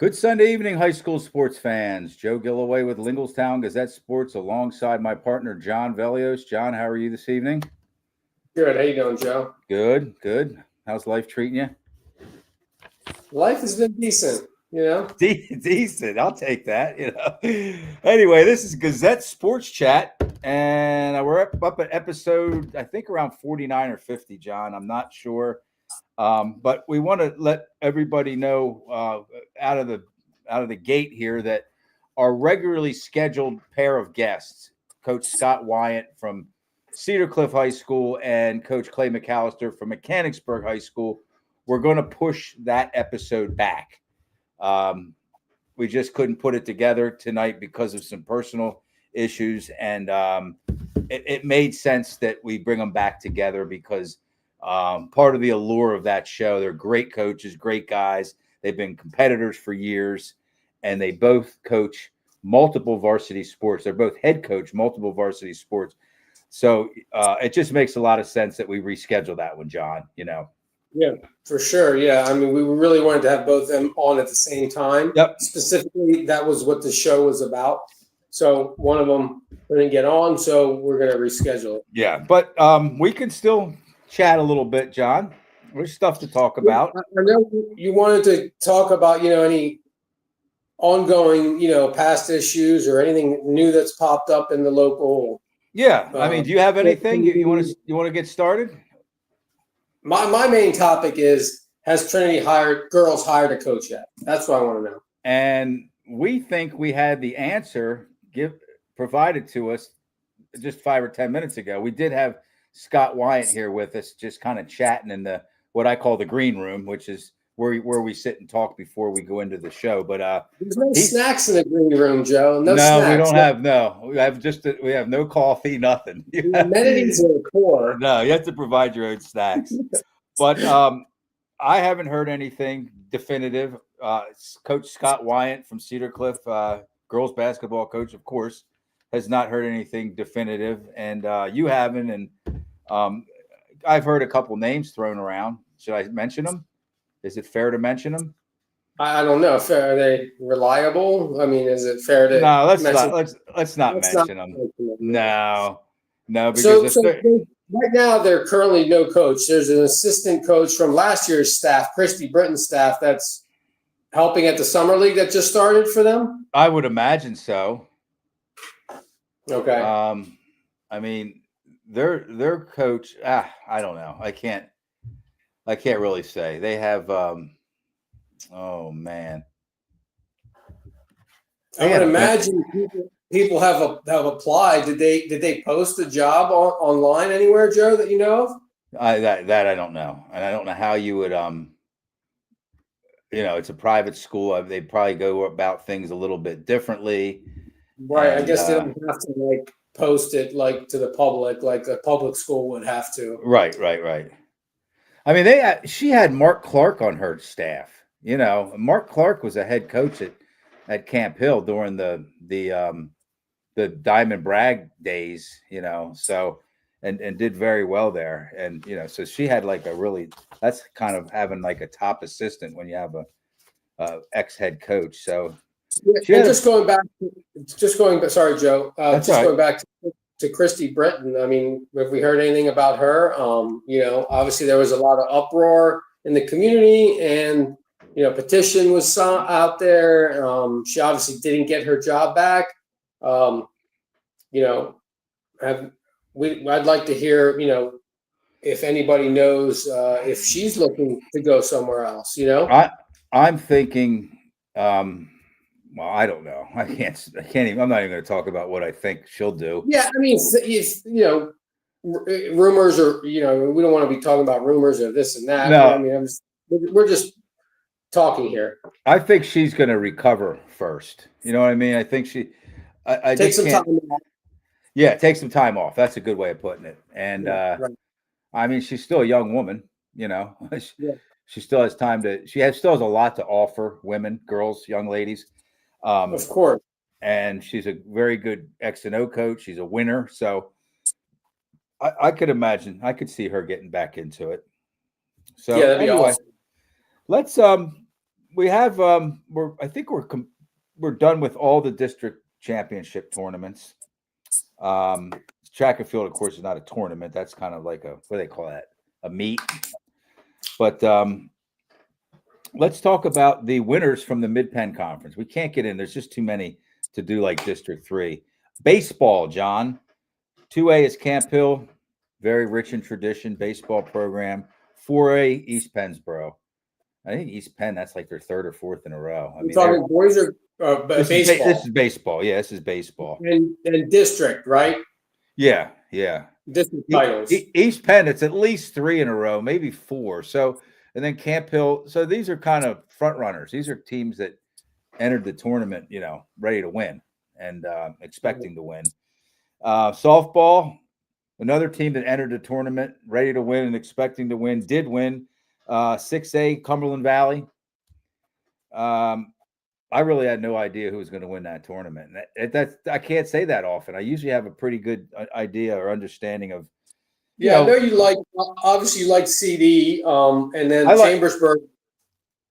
Good Sunday evening, high school sports fans. Joe Gillaway with Lingelstown Gazette Sports alongside my partner, John Velios. John, how are you this evening? Good. How you doing, Joe? Good, good. How's life treating you? Life has been decent. Decent. I'll take that. Anyway, this is Gazette Sports Chat, and we're up at episode, I think, around 49 or 50, John. I'm not sure. But we want to let everybody know out of the gate here that our regularly scheduled pair of guests, Coach Scott Weyant from Cedar Cliff High School and Coach Clay McAllister from Mechanicsburg High School, we're going to push that episode back. We just couldn't put it together tonight because of some personal issues, and it made sense that we bring them back together because part of the allure of that show, they're great coaches, great guys. They've been competitors for years, and they both coach multiple varsity sports. They're both head coach multiple varsity sports. So it just makes a lot of sense that we reschedule that one, John. Yeah, for sure. Yeah, I mean, we really wanted to have both of them on at the same time. Yep. Specifically, that was what the show was about. So one of them couldn't get on, so we're going to reschedule it. Yeah, but we can still chat a little bit, John. There's stuff to talk about. I know you wanted to talk about, any ongoing, past issues or anything new that's popped up in the local. Yeah, I mean, do you have anything you want to get started? My main topic is, has Trinity girls hired a coach yet? That's what I want to know. And we think we had the answer provided to us just 5 or 10 minutes ago. We did have Scott Weyant here with us, just kind of chatting in what I call the green room, which is where we sit and talk before we go into the show. But there's no snacks in the green room, Joe. No, snacks. We don't have. No, we have no coffee, nothing. The amenities are core. No, you have to provide your own snacks. But I haven't heard anything definitive. Coach Scott Weyant from Cedar Cliff, girls basketball coach, of course, has not heard anything definitive, and you haven't. And I've heard a couple names thrown around. Should I mention them? Is it fair to mention them? I don't know. Are they reliable? I mean, is it fair to? No, let's not mention them. No, because right now they're currently no coach. There's an assistant coach from last year's staff, Christy Britton's staff, that's helping at the summer league that just started for them. I would imagine so. Okay. I mean, their coach. I don't know. I can't really say. They have. Oh man. I would imagine people have applied. Did they post a job online anywhere, Joe, that you know of? That I don't know, and I don't know how you would. It's a private school. They probably go about things a little bit differently. Right. And, I guess they don't have to post it to the public like a public school would have to. Right. I mean, she had Mark Clark on her staff. Mark Clark was a head coach at Camp Hill during the Diamond Bragg days. So and did very well there. And so she had that's kind of having a top assistant when you have a ex head coach. So. Yeah, going back. Sorry, Joe. Going back to Christy Britton. I mean, have we heard anything about her? Obviously there was a lot of uproar in the community, and petition was out there. She obviously didn't get her job back. I'd like to hear, if anybody knows if she's looking to go somewhere else. I'm thinking. Well, I don't know. I can't even. I'm not even going to talk about what I think she'll do. Yeah, I mean, rumors are. We don't want to be talking about rumors or this and that. No, I mean, we're just talking here. I think she's going to recover first. You know what I mean? I think she. I take some time off. Yeah, take some time off. That's a good way of putting it. And right. I mean, she's still a young woman. She still has time to. Still has a lot to offer women, girls, young ladies. Of course. And she's a very good X and O coach. She's a winner. So I could imagine, I could see her getting back into it. So yeah, that'd be awesome. Let's we have I think we're done with all the district championship tournaments. Track and field, of course, is not a tournament. That's kind of like what do they call that? A meet. But let's talk about the winners from the Mid-Penn Conference. We can't get in. There's just too many to do like District 3. Baseball, John. 2A is Camp Hill. Very rich in tradition baseball program. 4A, East Pennsboro. I think East Penn, that's like their third or fourth in a row. You're talking boys or baseball? This is baseball. Yeah, this is baseball. And district, right? Yeah, yeah. District titles. East Penn, it's at least 3 in a row, maybe 4. So, and then Camp Hill. So these are kind of front runners. These are teams that entered the tournament, ready to win and expecting to win. Softball, another team that entered the tournament, ready to win and expecting to win, did win. 6A, Cumberland Valley. I really had no idea who was going to win that tournament. I can't say that often. I usually have a pretty good idea or understanding of. I know you obviously you like CD, and then Chambersburg.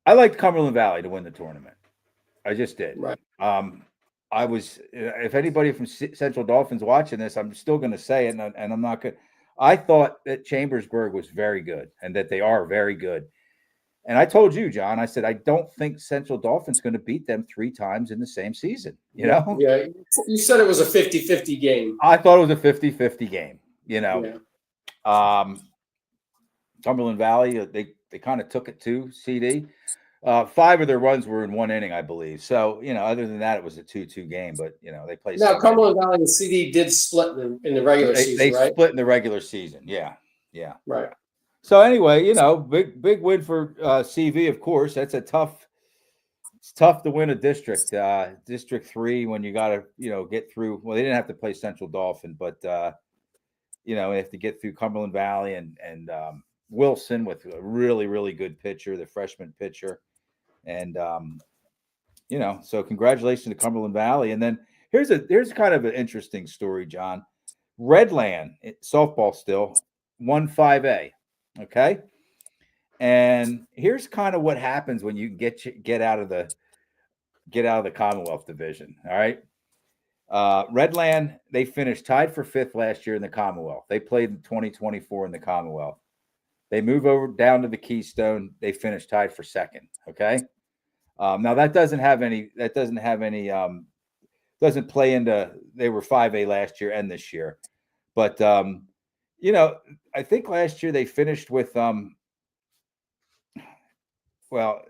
I liked Cumberland Valley to win the tournament. I just did. Right. I was. If anybody from Central Dolphins watching this, I'm still going to say it, and I'm not good. I thought that Chambersburg was very good, and that they are very good. And I told you, John, I said, I don't think Central Dolphins going to beat them 3 times in the same season, Yeah, you said it was a 50-50 game. I thought it was a 50-50 game, Yeah. Cumberland Valley, they kind of took it to CD. 5 of their runs were in 1 inning, I believe. So, other than that, it was a 2-2 game. But, they played. Now, Cumberland Valley and CD did split in the regular season, they right? They split in the regular season, yeah. Right. So anyway, big win for CV. Of course, that's it's tough to win a district, District 3 when you got to get through. Well, they didn't have to play Central Dolphin, but they have to get through Cumberland Valley and Wilson with a really, really good pitcher, the freshman pitcher, and so congratulations to Cumberland Valley. And then here's kind of an interesting story, John. Redland softball still won 5A. Okay. And here's kind of what happens when you get out of the Commonwealth division. All right. Redland, they finished tied for 5th last year in the Commonwealth. They played in 2024 in the Commonwealth. They move over down to the Keystone. They finished tied for 2nd. Okay. Now that doesn't play into, they were 5A last year and this year, but I think last year they finished with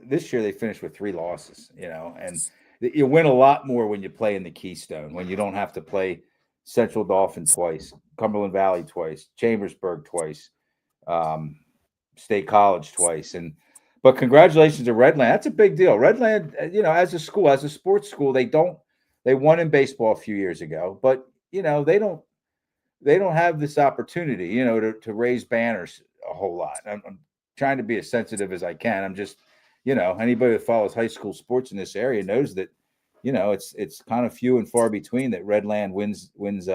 this year they finished with 3 losses, and you win a lot more when you play in the Keystone, when you don't have to play Central Dolphin twice, Cumberland Valley twice, Chambersburg twice, State College twice. But congratulations to Redland. That's a big deal. Redland, as a school, as a sports school, they won in baseball a few years ago, but they don't have this opportunity, to raise banners a whole lot. I'm trying to be as sensitive as I can. I'm just, anybody that follows high school sports in this area knows that, it's kind of few and far between that Redland wins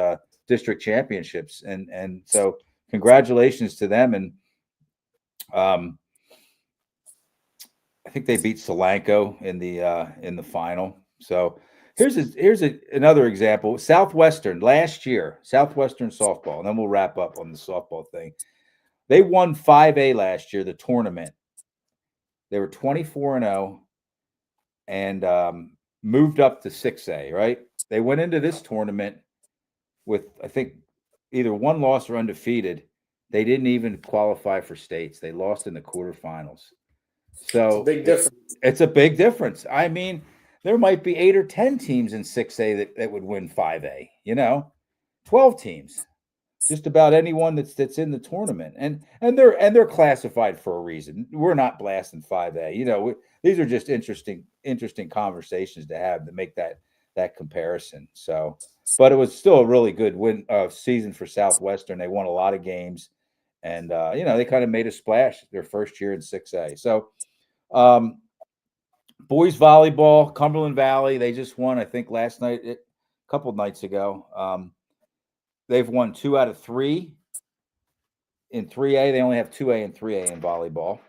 district championships. And so congratulations to them. And I think they beat Solanco in the final. So here's another example. Southwestern last year, Southwestern softball, and then we'll wrap up on the softball thing. They won 5A last year, the tournament. They were 24-0 and moved up to 6A, right? They went into this tournament with, I think, either 1 loss or undefeated. They didn't even qualify for states. They lost in the quarterfinals. So it's a big difference. I mean, there might be 8 or 10 teams in 6A that would win 5A, 12 teams, just about anyone that's in the tournament. And they're classified for a reason. We're not blasting 5A. These are just interesting conversations to have to make that comparison. So, but it was still a really good season for Southwestern. They won a lot of games, and they kind of made a splash their first year in 6A. So, boys volleyball, Cumberland Valley, they just won, I think, last night, a couple of nights ago. They've won 2 out of 3 in 3A. They only have 2A and 3A in volleyball.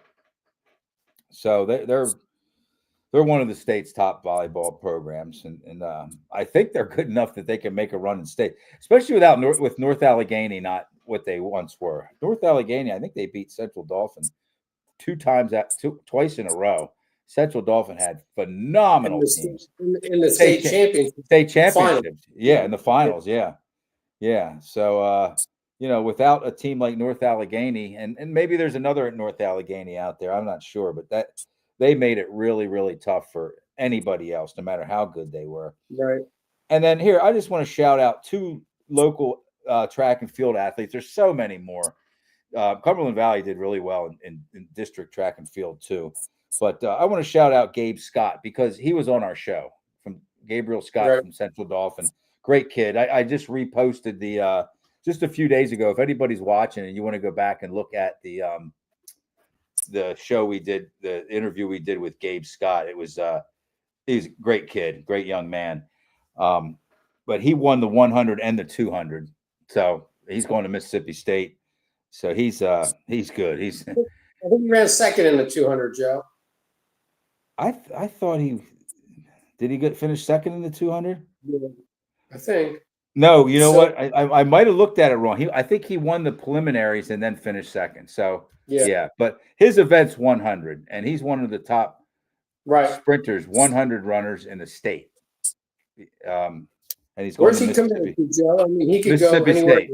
So they're one of the state's top volleyball programs, and I think they're good enough that they can make a run in state, especially with North Allegheny not what they once were. North Allegheny, I think they beat Central Dauphin twice in a row. Central Dauphin had phenomenal teams in the state championship. State championships, yeah, in the finals, yeah. So without a team like North Allegheny, and maybe there's another at North Allegheny out there, I'm not sure, but that they made it really, really tough for anybody else, no matter how good they were. Right. And then here, I just want to shout out two local track and field athletes. There's so many more. Cumberland Valley did really well in district track and field too. But I want to shout out Gabe Scott because he was on our show, from Gabriel Scott from Central Dauphin. Great kid. I just reposted the just a few days ago. If anybody's watching and you want to go back and look at the show we did, the interview we did with Gabe Scott, he's a great kid, great young man. But he won the 100 and the 200. So he's going to Mississippi State. So he's good. I think he ran second in the 200, Joe. I thought did he finish second in the 200? Yeah, I think. No, you know what? I might have looked at it wrong. I think he won the preliminaries and then finished second. So yeah. But his event's 100, and he's one of the top sprinters, 100 runners in the state. And he's going Where's he coming to, Joe? I mean, he could go anywhere.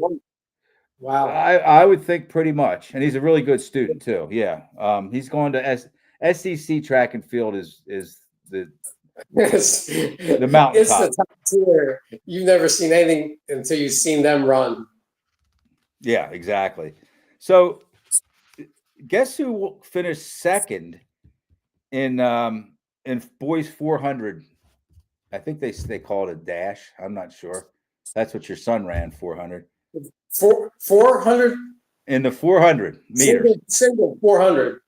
Wow. I would think pretty much, and he's a really good student too. Yeah. He's going to SEC track and field is the mountaintop. It's the top tier. You've never seen anything until you've seen them run. Yeah, exactly. So, guess who finished second in boys 400? I think they call it a dash. I'm not sure. That's what your son ran, 400. 400 in the 400 meters. Single 400.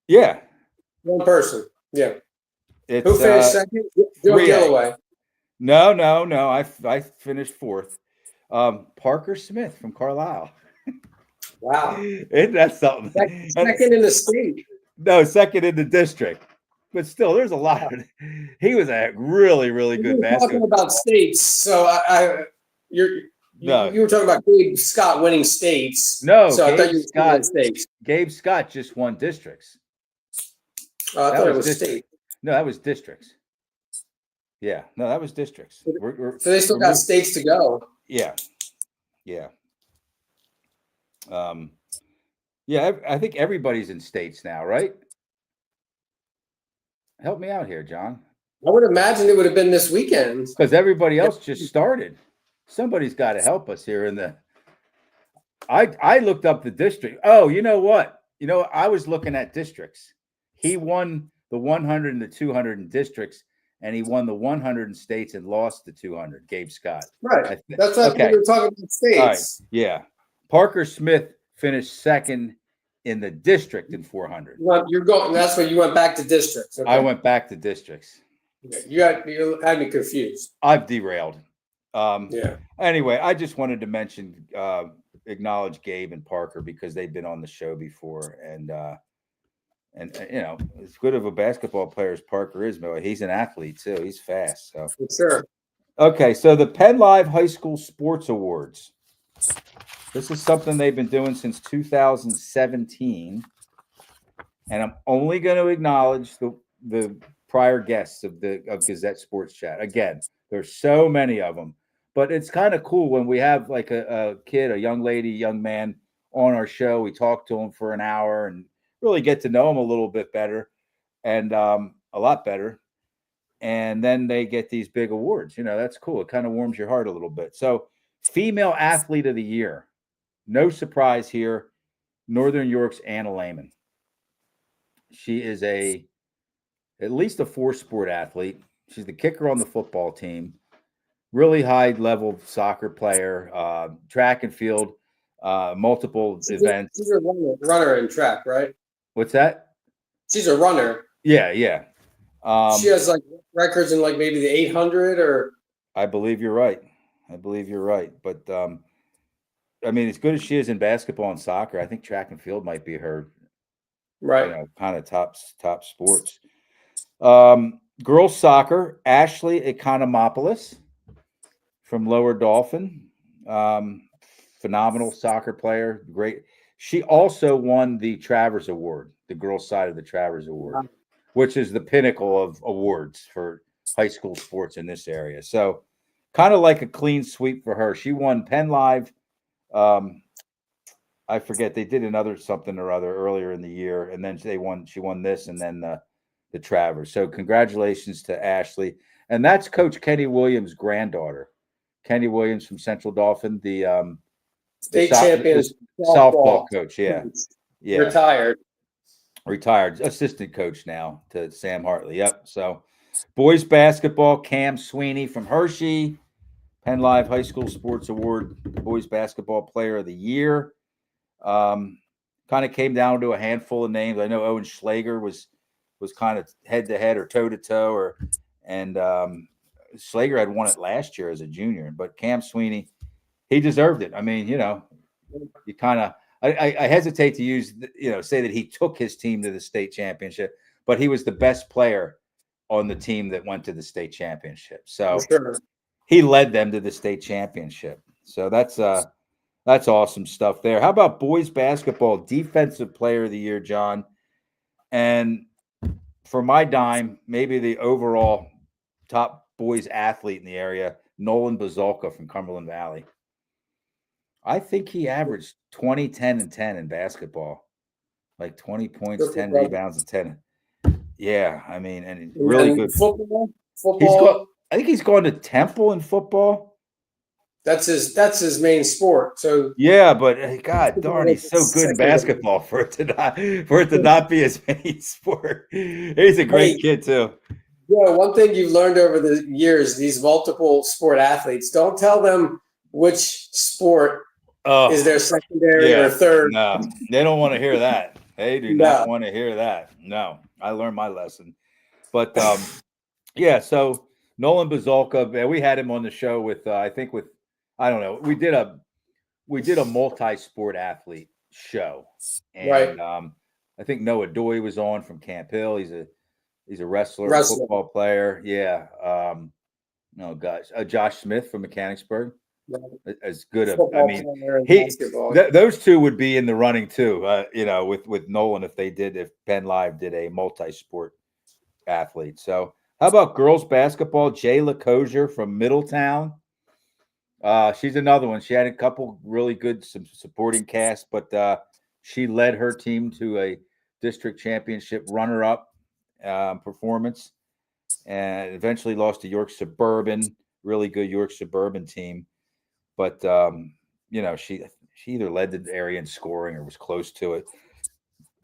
Yeah. One person. Yeah. Who finished second? Joe Galloway. No. I finished fourth. Parker Smith from Carlisle. Wow. Isn't that something? Second in the state. No, second in the district. But still, there's a lot of. He was a really, really good basketball. Talking about states, so you were talking about Gabe Scott winning states. No, so I thought you were winning states. Gabe Scott just won districts. I thought it was state. No, that was districts. Yeah, no, that was districts. So they still got states to go. Yeah. I think everybody's in states now, right? Help me out here, John. I would imagine it would have been this weekend. Because everybody else just started. Somebody's got to help us here in the. I looked up the district. Oh, you know what? I was looking at districts. He won the 100 and the 200 in districts, and he won the 100 in states and lost the 200. Gabe Scott. Right. That's what we were talking about states. All right. Yeah. Parker Smith finished second in the district in 400. You're going. That's where you went back to districts. Okay. I went back to districts. You had me confused. I've derailed. Yeah. Anyway, I just wanted to mention, acknowledge Gabe and Parker because they've been on the show before, and as good of a basketball player as Parker is, but he's an athlete too. He's fast. So for sure. Okay, so the Penn Live High School Sports Awards. This is something they've been doing since 2017, and I'm only going to acknowledge the prior guests of Gazette Sports Chat. Again, there's so many of them, but it's kind of cool when we have like a kid, a young lady, young man on our show. We talk to them for an hour and really get to know them a little bit better, and a lot better. And then they get these big awards. That's cool. It kind of warms your heart a little bit. So, Female Athlete of the Year. No surprise here. Northern York's Anna Lehman. She is at least a 4-sport athlete. She's the kicker on the football team. Really high-level soccer player. Track and field. Multiple events. She's a runner in track, right? What's that? She's a runner. Yeah. She has like records in like maybe the 800 or. I believe you're right. But as good as she is in basketball and soccer, I think track and field might be her, right? Kind of top sports. Girls soccer, Ashley Economopoulos from Lower Dolphin. Phenomenal soccer player. Great. She also won the Travers Award, the girls' side of the Travers Award, which is the pinnacle of awards for high school sports in this area. So kind of like a clean sweep for her. She won Penn Live. I forget, they did another something or other earlier in the year, and then she won this, and then the Travers. So congratulations to Ashley. And that's Coach Kenny Williams' granddaughter. Kenny Williams from Central Dauphin, the state champions softball coach. Yeah. Retired assistant coach now to Sam Hartley. Yep. So boys basketball, Cam Sweeney from Hershey, Penn Live High School Sports Award, boys basketball player of the year. Kind of came down to a handful of names. I know Owen Schlager was kind of head to head or toe to toe, and Schlager had won it last year as a junior, but Cam Sweeney, he deserved it. I mean, you kind of, I hesitate to use, say that he took his team to the state championship, but he was the best player on the team that went to the state championship. So he led them to the state championship. So that's awesome stuff there. How about boys basketball defensive player of the year, John? And for my dime, maybe the overall top boys athlete in the area, Nolan Bazalka from Cumberland Valley. I think he averaged 20, 10, and 10 in basketball, like 20 points, 10 rebounds, and 10. Yeah, I mean, and really good. Football. I think he's gone to Temple in football. That's his main sport. So yeah, but God darn, he's so good in basketball for it to not be his main sport. He's a great kid too. Yeah, one thing you've learned over the years, these multiple sport athletes, don't tell them which sport is their secondary or third. No, they don't want to hear that. They do not want to hear that. No, I learned my lesson. But yeah, so Nolan Bazalka, we had him on the show with I don't know. We did a multi-sport athlete show, and I think Noah Doy was on from Camp Hill. He's a wrestler. Football player. Yeah. No, gosh, Josh Smith from Mechanicsburg. As good of, I mean, those two would be in the running too. With Nolan if Penn Live did a multi-sport athlete. So how about girls basketball? Jayla Kozier from Middletown. She's another one. She had a couple really good supporting cast, but she led her team to a district championship runner-up performance, and eventually lost to York Suburban. Really good York Suburban team. But she either led the area in scoring or was close to it,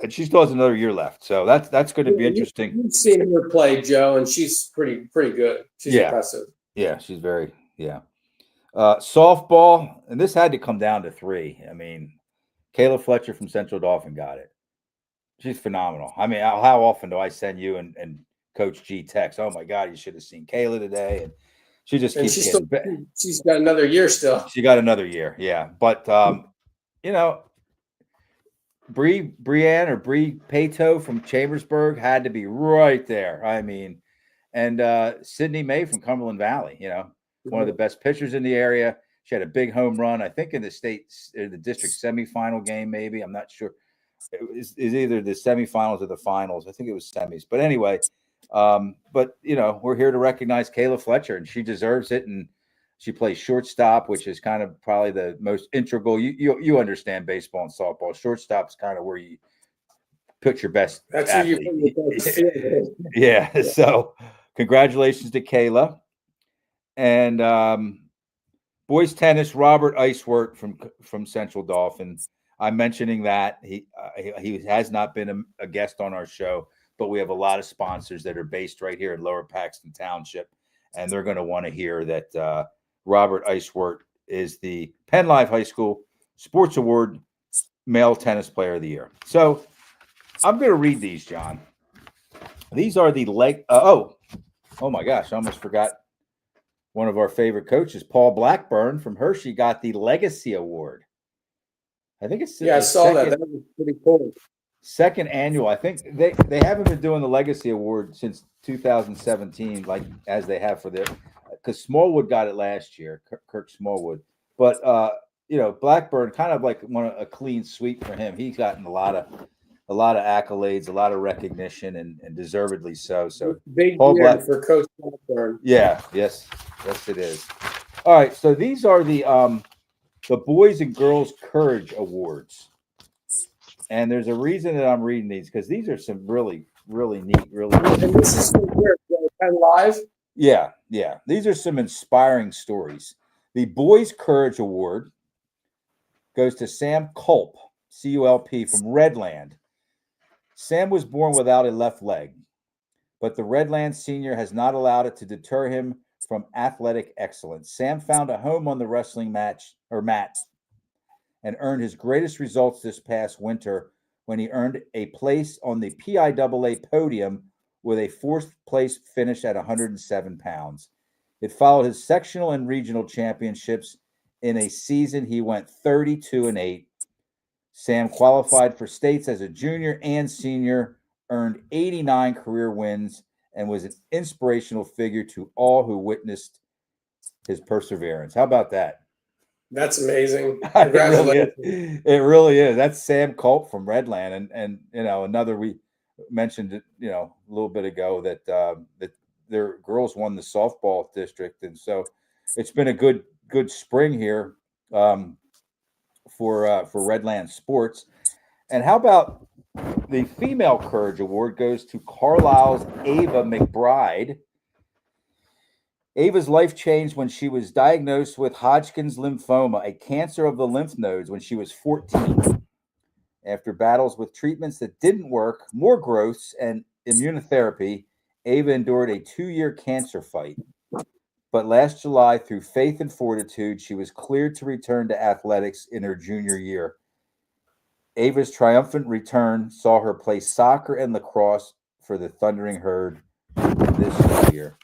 and she still has another year left. So that's going to be interesting. You've seen her play, Joe, and she's pretty good. She's impressive. Yeah, she's very softball, and this had to come down to 3. I mean, Kayla Fletcher from Central Dauphin got it. She's phenomenal. I mean, how often do I send you and Coach G text? Oh my God, you should have seen Kayla today, and she just keeps getting better. She's got another year still. She got another year, yeah. But Bree Pato from Chambersburg had to be right there. I mean, and Sydney May from Cumberland Valley, one of the best pitchers in the area. She had a big home run, I think, in the district semifinal game, maybe. I'm not sure. It was either the semifinals or the finals. I think it was semis. But anyway, but we're here to recognize Kayla Fletcher, and she deserves it. And she plays shortstop, which is kind of probably the most integral. You understand baseball and softball. Shortstop is kind of where you put your best. That's athlete. Where you put your best. Yeah. So congratulations to Kayla. And boys tennis, Robert Icewort from Central Dauphin. I'm mentioning that he has not been a guest on our show, but we have a lot of sponsors that are based right here in Lower Paxton Township, and they're going to want to hear that Robert Icewort is the Penn Live High School Sports Award Male Tennis Player of the Year. So I'm going to read these, John. These are the oh my gosh, I almost forgot. One of our favorite coaches, Paul Blackburn from Hershey, got the Legacy Award. I think it's I saw that. That was pretty cool. second annual. I think they haven't been doing the Legacy Award since 2017, like as they have for their, because Smallwood got it last year, Kirk Smallwood. But Blackburn kind of like a clean sweep for him. He's gotten a lot of accolades, a lot of recognition, and deservedly so. So big year for Coach Blackburn. Yeah, yes, it is. All right, so these are the Boys and Girls Courage Awards. And there's a reason that I'm reading these, because these are some really, really neat, really. And this is live. Yeah. These are some inspiring stories. The Boys Courage Award goes to Sam Culp, C-U-L-P, from Redland. Sam was born without a left leg, but the Redland senior has not allowed it to deter him from athletic excellence. Sam found a home on the wrestling mat and earned his greatest results this past winter when he earned a place on the PIAA podium with a fourth place finish at 107 pounds. It followed his sectional and regional championships. In a season, he went 32-8. Sam qualified for states as a junior and senior, earned 89 career wins, and was an inspirational figure to all who witnessed his perseverance. How about that? That's amazing. Congratulations. It really is. That's Sam Culp from Redland. And another, we mentioned it, a little bit ago that their girls won the softball district. And so it's been a good spring here for Redland sports. And how about the Female Courage Award goes to Carlisle's Ava McBride. Ava's life changed when she was diagnosed with Hodgkin's lymphoma, a cancer of the lymph nodes, when she was 14. After battles with treatments that didn't work, more growths, and immunotherapy, Ava endured a 2-year cancer fight. But last July, through faith and fortitude, she was cleared to return to athletics in her junior year. Ava's triumphant return saw her play soccer and lacrosse for the Thundering Herd this year.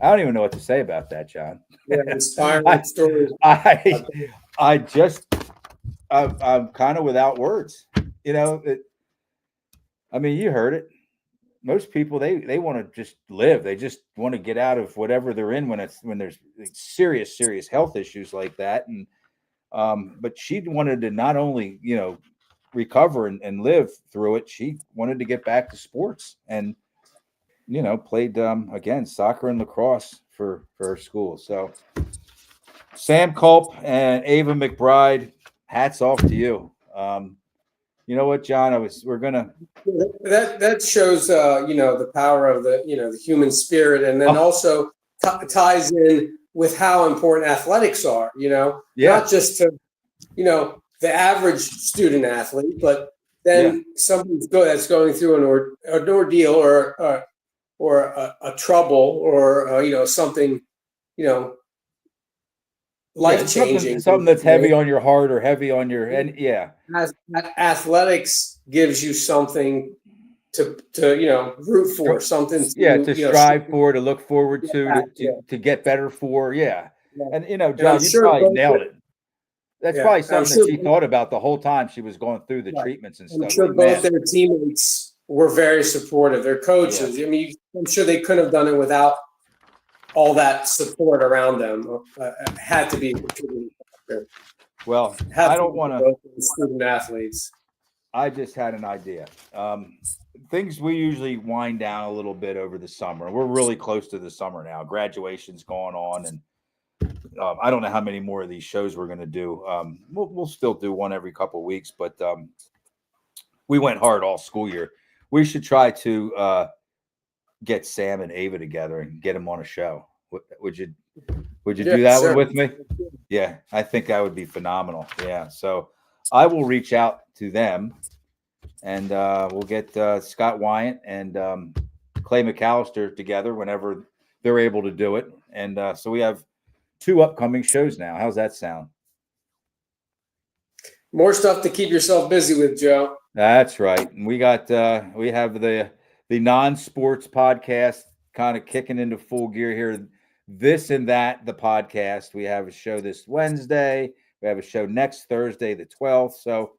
I don't even know what to say about that, John. Yeah, inspiring stories. I'm kind of without words. You heard it. Most people, they want to just live. They just want to get out of whatever they're in when there's serious health issues like that. And but she wanted to not only recover and live through it. She wanted to get back to sports and played again soccer and lacrosse for her school. So Sam Culp and Ava McBride, hats off to you. You know what, John? That shows the power of the human spirit, and then also ties in with how important athletics are. Not just to the average student athlete, but then somebody that's going through an ordeal or a trouble or something life-changing, something that's heavy on your heart or heavy on your and athletics gives you something to root for, something to strive for, to look forward to get better for. And John, you probably nailed it. That's probably something that she thought about the whole time she was going through the treatments and stuff. I'm sure both their teammates were very supportive. Their coaches, I'm sure they couldn't have done it without all that support around them. Had to be a contributing factor. Well, I don't want to student athletes. I just had an idea. Things we usually wind down a little bit over the summer. We're really close to the summer now. Graduation's going on, and I don't know how many more of these shows we're going to do. We'll still do one every couple of weeks, but we went hard all school year. We should try to get Sam and Ava together and get them on a show. Would you do that one with me? Yeah, I think that would be phenomenal. Yeah, so I will reach out to them, and we'll get Scott Weyant and Clay McAllister together whenever they're able to do it. And so we have 2 upcoming shows now. How's that sound? More stuff to keep yourself busy with, Joe. That's right. And we got we have the non-sports podcast kind of kicking into full gear here. This and That, the podcast. We have a show this Wednesday. We have a show next Thursday, the 12th. So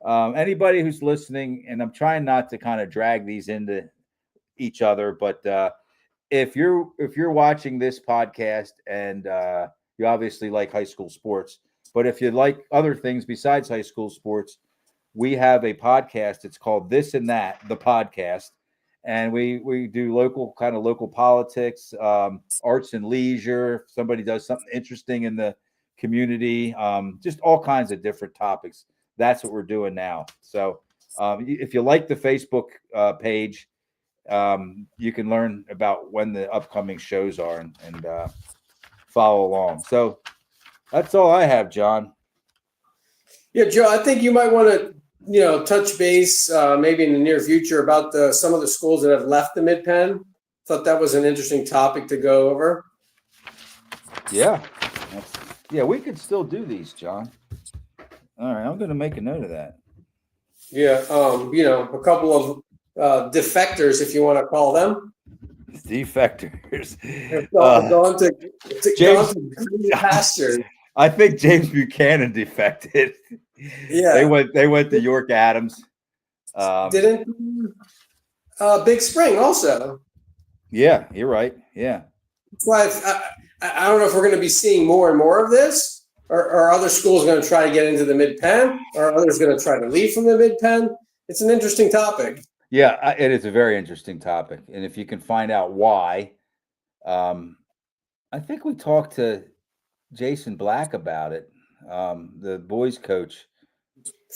Anybody who's listening, and I'm trying not to kind of drag these into each other, but if you're watching this podcast and you obviously like high school sports, but if you like other things besides high school sports, we have a podcast. It's called This and That, the podcast. And we do local politics, arts and leisure. If somebody does something interesting in the community, just all kinds of different topics. That's what we're doing now. So if you like the Facebook page, you can learn about when the upcoming shows are and follow along. So that's all I have, John. Yeah, Joe, I think you might want to, touch base maybe in the near future about some of the schools that have left the Mid-Penn. Thought that was an interesting topic to go over. Yeah. We could still do these, John. All right, I'm going to make a note of that. Yeah, a couple of defectors, if you want to call them. Defectors. Going to green pastures. I think James Buchanan defected. Yeah, they went to York Adams. Didn't Big Spring also? Yeah, you're right. Yeah. That's why I don't know if we're going to be seeing more and more of this, or are other schools going to try to get into the Mid-Penn, or are others going to try to leave from the Mid-Penn? It's an interesting topic. Yeah, it is a very interesting topic, and if you can find out why, I think we talked to Jason Black about it, the boys coach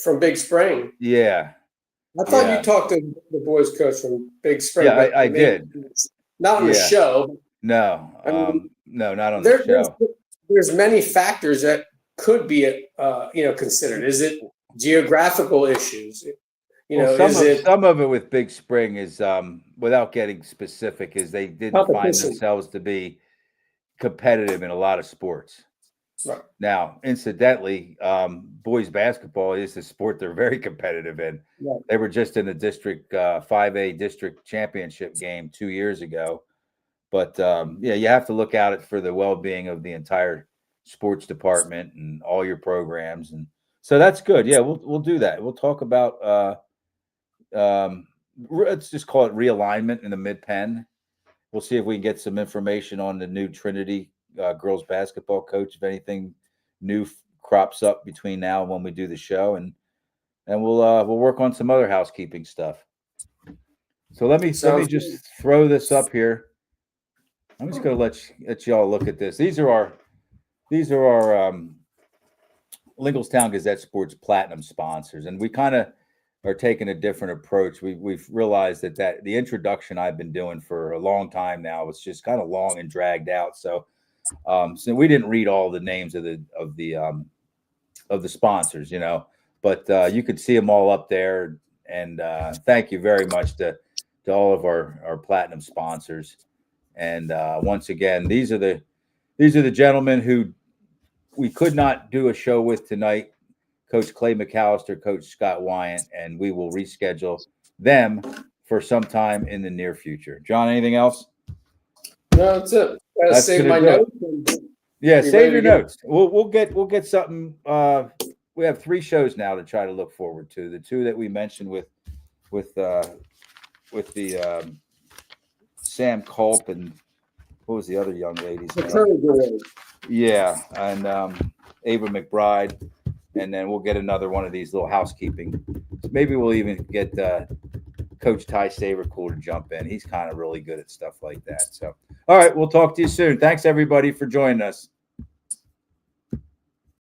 from Big Spring. Yeah, I thought you talked to the boys coach from Big Spring. Yeah, I did. Not on the show. No, no, not on the show. There's many factors that could be, considered. Is it geographical issues? Some of it with Big Spring is, without getting specific, is they didn't find themselves to be competitive in a lot of sports. Right. Now, incidentally, boys basketball is a sport they're very competitive in. Right. They were just in the district 5A district championship game 2 years ago. But you have to look at it for the well-being of the entire sports department and all your programs, and so that's good. Yeah, we'll do that. We'll talk about let's just call it realignment in the Mid-Penn. We'll see if we can get some information on the new Trinity girls basketball coach, if anything new crops up between now and when we do the show, and we'll work on some other housekeeping stuff. So let me just throw this up here. I'm just going to let y'all look at this. These are our Lincolnstown Gazette Sports Platinum sponsors, and we kind of are taking a different approach. We've realized that the introduction I've been doing for a long time now was just kind of long and dragged out. So we didn't read all the names of the sponsors, but you could see them all up there. And thank you very much to all of our platinum sponsors. And once again, these are the gentlemen who we could not do a show with tonight. Coach Clay McAllister, Coach Scott Weyant, and we will reschedule them for some time in the near future. John, anything else? No, that's it. Gotta save my notes. Yeah, save your notes. We'll get something. We have 3 shows now to try to look forward to. The 2 that we mentioned with the Sam Culp and what was the other young lady's name? Yeah, and Ava McBride. And then we'll get another one of these little housekeeping. Maybe we'll even get Coach Ty Savercool to jump in. He's kind of really good at stuff like that. So, all right, we'll talk to you soon. Thanks, everybody, for joining us.